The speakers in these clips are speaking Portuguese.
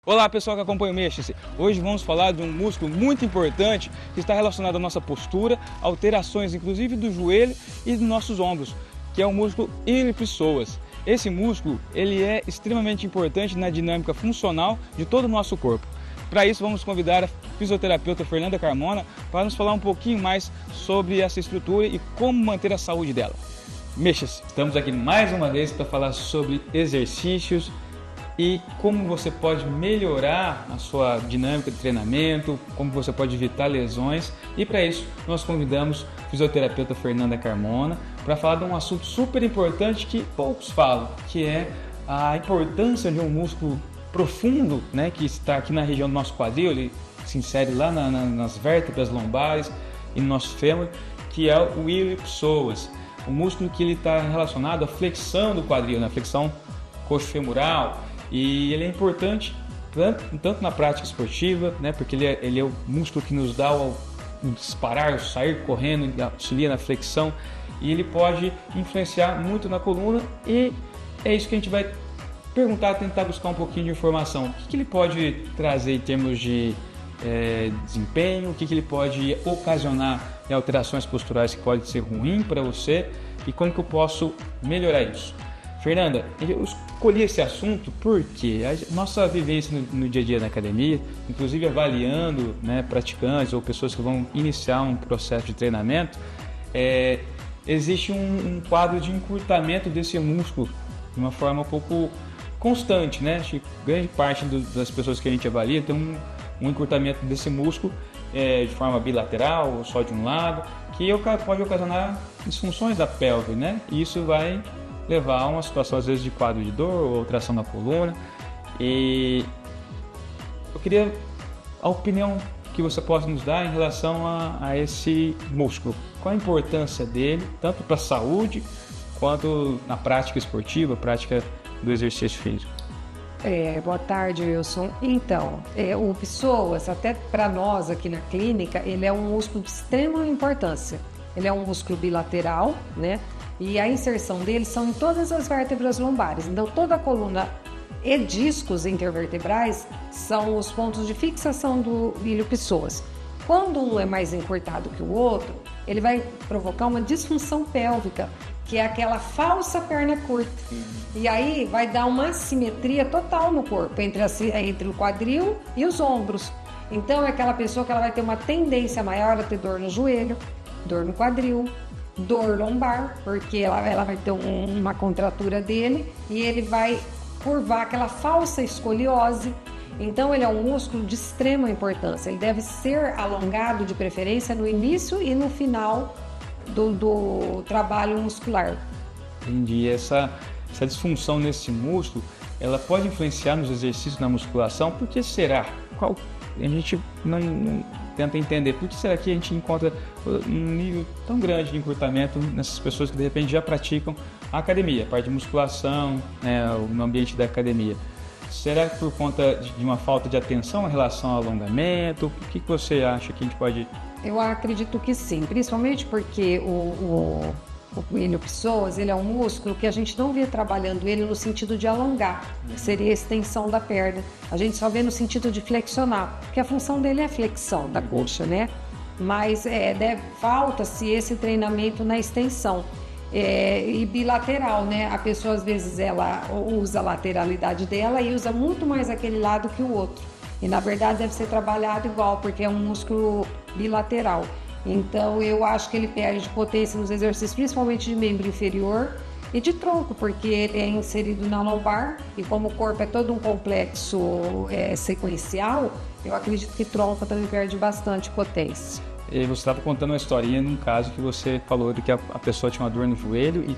Olá pessoal que acompanha o Mexa-se. Hoje vamos falar de um músculo muito importante que está relacionado à nossa postura, alterações inclusive do joelho e dos nossos ombros, que é o músculo ilio-psoas. Esse músculo ele é extremamente importante na dinâmica funcional de todo o nosso corpo. Para isso vamos convidar a fisioterapeuta Fernanda Carmona para nos falar um pouquinho mais sobre essa estrutura e como manter a saúde dela. Mexa-se! Estamos aqui mais uma vez para falar sobre exercícios e como você pode melhorar a sua dinâmica de treinamento, como você pode evitar lesões. E para isso nós convidamos a fisioterapeuta Fernanda Carmona para falar de um assunto super importante que poucos falam, que é a importância de um músculo profundo, né, que está aqui na região do nosso quadril, ele se insere lá nas vértebras lombares e no nosso fêmur, que é o ilio-psoas, o músculo que ele está relacionado à flexão do quadril, na flexão coxofemoral. E ele é importante tanto na prática esportiva, né, porque ele é o músculo que nos dá o disparar, o sair correndo, auxilia na flexão, e ele pode influenciar muito na coluna, e é isso que a gente vai perguntar, tentar buscar um pouquinho de informação. O que ele pode trazer em termos de desempenho, o que ele pode ocasionar em alterações posturais que pode ser ruim para você, e como que eu posso melhorar isso. Fernanda, eu escolhi esse assunto porque a nossa vivência no dia a dia na academia, inclusive avaliando, né, praticantes ou pessoas que vão iniciar um processo de treinamento, existe um quadro de encurtamento desse músculo de uma forma um pouco constante, né? Acho que grande parte das pessoas que a gente avalia tem um encurtamento desse músculo de forma bilateral ou só de um lado, que pode ocasionar disfunções da pelve, né? E isso vai levar a uma situação às vezes de quadro de dor ou tração na coluna. E eu queria a opinião que você possa nos dar em relação a esse músculo. Qual a importância dele, tanto para a saúde quanto na prática esportiva, prática do exercício físico? Boa tarde, Wilson. Então, o psoas, até para nós aqui na clínica, ele é um músculo de extrema importância. Ele é um músculo bilateral, né? E a inserção dele são em todas as vértebras lombares. Então, toda a coluna e discos intervertebrais são os pontos de fixação do ilio-psoas. Quando um é mais encurtado que o outro, ele vai provocar uma disfunção pélvica, que é aquela falsa perna curta. E aí vai dar uma assimetria total no corpo, entre o quadril e os ombros. Então, é aquela pessoa que ela vai ter uma tendência maior a ter dor no joelho, dor no quadril, dor lombar, porque ela vai ter uma contratura dele e ele vai curvar aquela falsa escoliose. Então ele é um músculo de extrema importância, ele deve ser alongado de preferência no início e no final do trabalho muscular. Entendi. Essa disfunção nesse músculo, ela pode influenciar nos exercícios na musculação? Por que será? A gente não tenta entender por que será que a gente encontra um nível tão grande de encurtamento nessas pessoas que de repente já praticam a academia, a parte de musculação, né, no ambiente da academia. Será que por conta de uma falta de atenção em relação ao alongamento? O que você acha que a gente pode... Eu acredito que sim, principalmente porque o ilio-psoas, ele é um músculo que a gente não vê trabalhando ele no sentido de alongar, que seria a extensão da perna. A gente só vê no sentido de flexionar, porque a função dele é a flexão da coxa, né? Mas falta-se esse treinamento na extensão. E bilateral, né? A pessoa às vezes ela usa a lateralidade dela e usa muito mais aquele lado que o outro. E na verdade deve ser trabalhado igual, porque é um músculo bilateral. Então eu acho que ele perde potência nos exercícios, principalmente de membro inferior e de tronco, porque ele é inserido na lombar e como o corpo é todo um complexo sequencial, eu acredito que tronco também perde bastante potência. E você estava contando uma historinha num caso que você falou de que a pessoa tinha uma dor no joelho e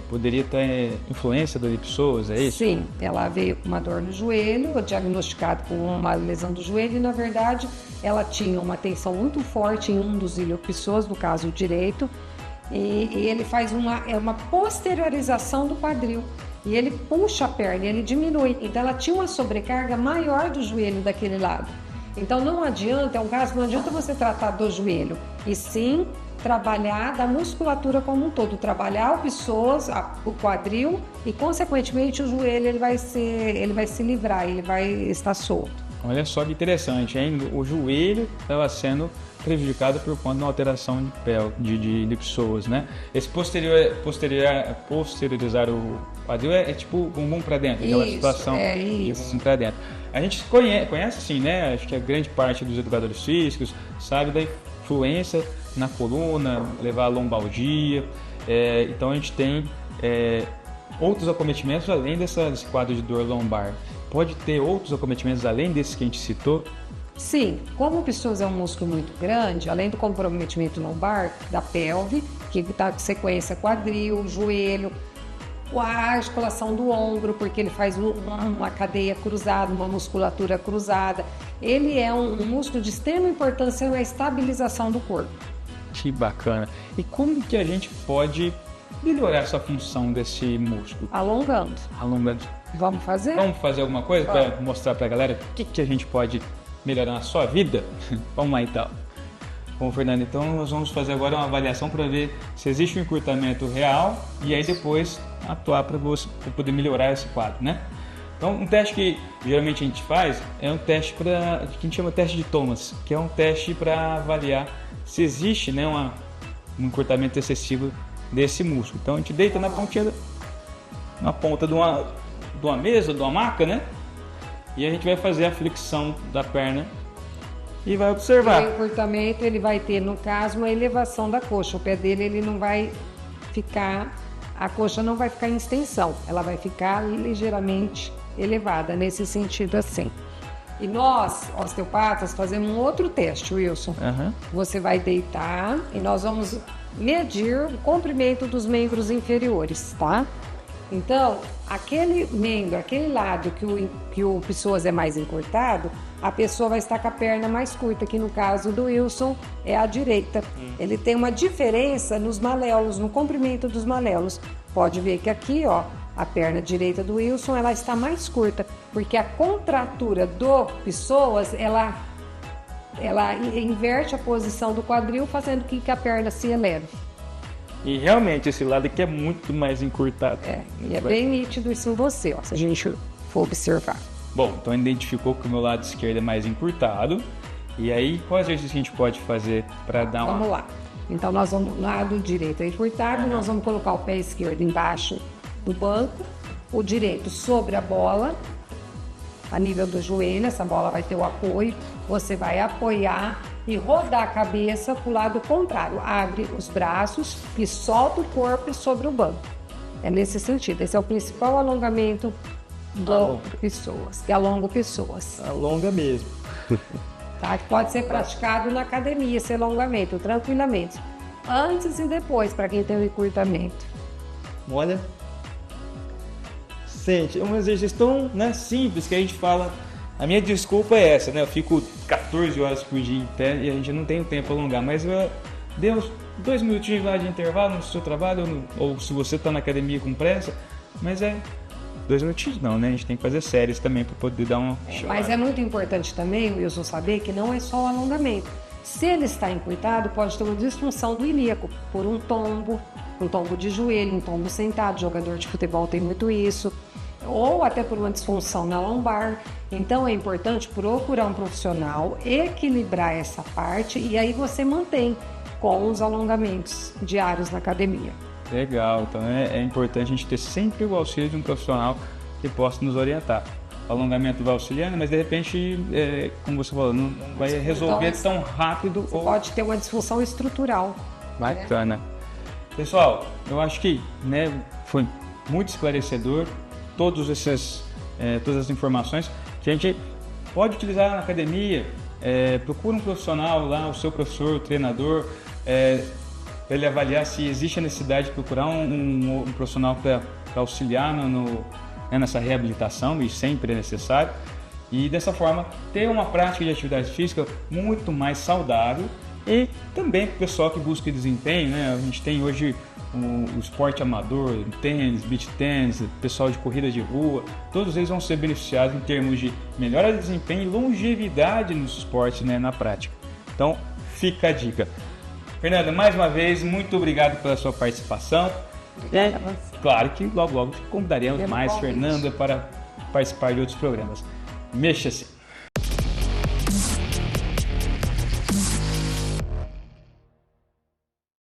poderia ter influência do ilio-psoas, é isso? Sim, ela veio com uma dor no joelho, diagnosticada com uma lesão do joelho e na verdade ela tinha uma tensão muito forte em um dos ilio-psoas, no caso o direito, e ele faz uma posteriorização do quadril. E ele puxa a perna, ele diminui. Então ela tinha uma sobrecarga maior do joelho daquele lado. Então não adianta, não adianta você tratar do joelho, e sim trabalhar da musculatura como um todo, trabalhar o psoas, o quadril e, consequentemente, o joelho ele vai se livrar, ele vai estar solto. Olha só que interessante, hein? O joelho estava sendo prejudicado por conta de uma alteração de psoas, né? Esse posteriorizar o quadril é tipo o bumbum para dentro, aquela situação de bumbum para dentro. A gente conhece sim, né? Acho que a grande parte dos educadores físicos sabe da influência na coluna, levar a lombalgia. Então a gente tem outros acometimentos além desse quadro de dor lombar. Pode ter outros acometimentos além desses que a gente citou? Sim, como o psoas é um músculo muito grande, além do comprometimento lombar, da pelve, que está com sequência quadril, joelho, a articulação do ombro, porque ele faz uma cadeia cruzada, uma musculatura cruzada. Ele é um músculo de extrema importância na estabilização do corpo. Que bacana. E como que a gente pode melhorar essa função desse músculo? Alongando. Vamos fazer? Vamos fazer alguma coisa para mostrar para a galera o que a gente pode melhorar na sua vida? Vamos lá então. Bom, Fernando, então nós vamos fazer agora uma avaliação para ver se existe um encurtamento real e aí depois atuar para poder melhorar esse quadro, né? Então, um teste que geralmente a gente faz é um teste que a gente chama teste de Thomas, que é um teste para avaliar se existe, né, um encurtamento excessivo desse músculo. Então, a gente deita na ponta de uma mesa, de uma maca, né? E a gente vai fazer a flexão da perna e vai observar. O encurtamento ele vai ter, no caso, uma elevação da coxa. O pé dele ele não vai ficar, a coxa não vai ficar em extensão, ela vai ficar ligeiramente elevada, nesse sentido assim. E nós, osteopatas, fazemos um outro teste, Wilson. Você vai deitar e nós vamos medir o comprimento dos membros inferiores, tá? Então, aquele membro, aquele lado que o psoas é mais encurtado, a pessoa vai estar com a perna mais curta, que no caso do Wilson é a direita. Ele tem uma diferença nos maléolos, no comprimento dos maléolos. Pode ver que aqui, ó, a perna direita do Wilson, ela está mais curta, porque a contratura do psoas, ela inverte a posição do quadril, fazendo com que a perna se eleve. E realmente esse lado aqui é muito mais encurtado. E é bem nítido isso em você, ó, se a gente for observar. Bom, então identificou que o meu lado esquerdo é mais encurtado. E aí, qual exercício a gente pode fazer para dar uma... Vamos lá. Então, nós vamos do lado direito encurtado, nós vamos colocar o pé esquerdo embaixo do banco, o direito sobre a bola, a nível do joelho, essa bola vai ter o apoio, você vai apoiar e rodar a cabeça para o lado contrário. Abre os braços e solta o corpo sobre o banco. É nesse sentido, esse é o principal alongamento do psoas, que alonga o psoas. Alonga mesmo. Tá? Pode ser praticado na academia, esse alongamento, tranquilamente. Antes e depois, para quem tem o encurtamento. Olha, sente, é um exercício tão, né, simples que a gente fala. A minha desculpa é essa, né? Eu fico 14 horas por dia em pé e a gente não tem o tempo para alongar, mas dê uns 2 minutinhos lá de intervalo no seu trabalho, ou se você está na academia com pressa, mas 2 minutinhos não, né? A gente tem que fazer séries também para poder dar uma... Mas é muito importante também, Wilson, saber que não é só o alongamento. Se ele está encurtado, pode ter uma disfunção do ilíaco, por um tombo de joelho, um tombo sentado, jogador de futebol tem muito isso, ou até por uma disfunção na lombar. Então é importante procurar um profissional, equilibrar essa parte e aí você mantém com os alongamentos diários na academia. Legal, então é importante a gente ter sempre o auxílio de um profissional que possa nos orientar. O alongamento vai auxiliando, mas de repente, como você falou, não vai resolver tão rápido. Pode ter uma disfunção estrutural. Bacana. Pessoal, eu acho que, né, foi muito esclarecedor todas as informações que a gente pode utilizar na academia. Procura um profissional lá, o seu professor, o treinador, para ele avaliar se existe a necessidade de procurar um profissional para auxiliar nessa reabilitação, e sempre é necessário. E dessa forma ter uma prática de atividade física muito mais saudável. E também para o pessoal que busca desempenho, né? A gente tem hoje o esporte amador, tênis, beach tênis, pessoal de corrida de rua, todos eles vão ser beneficiados em termos de melhora de desempenho e longevidade nos esportes, né, na prática. Então, fica a dica. Fernanda, mais uma vez, muito obrigado pela sua participação. Claro que logo, logo convidaremos mais Fernanda para participar de outros programas. Mexa-se!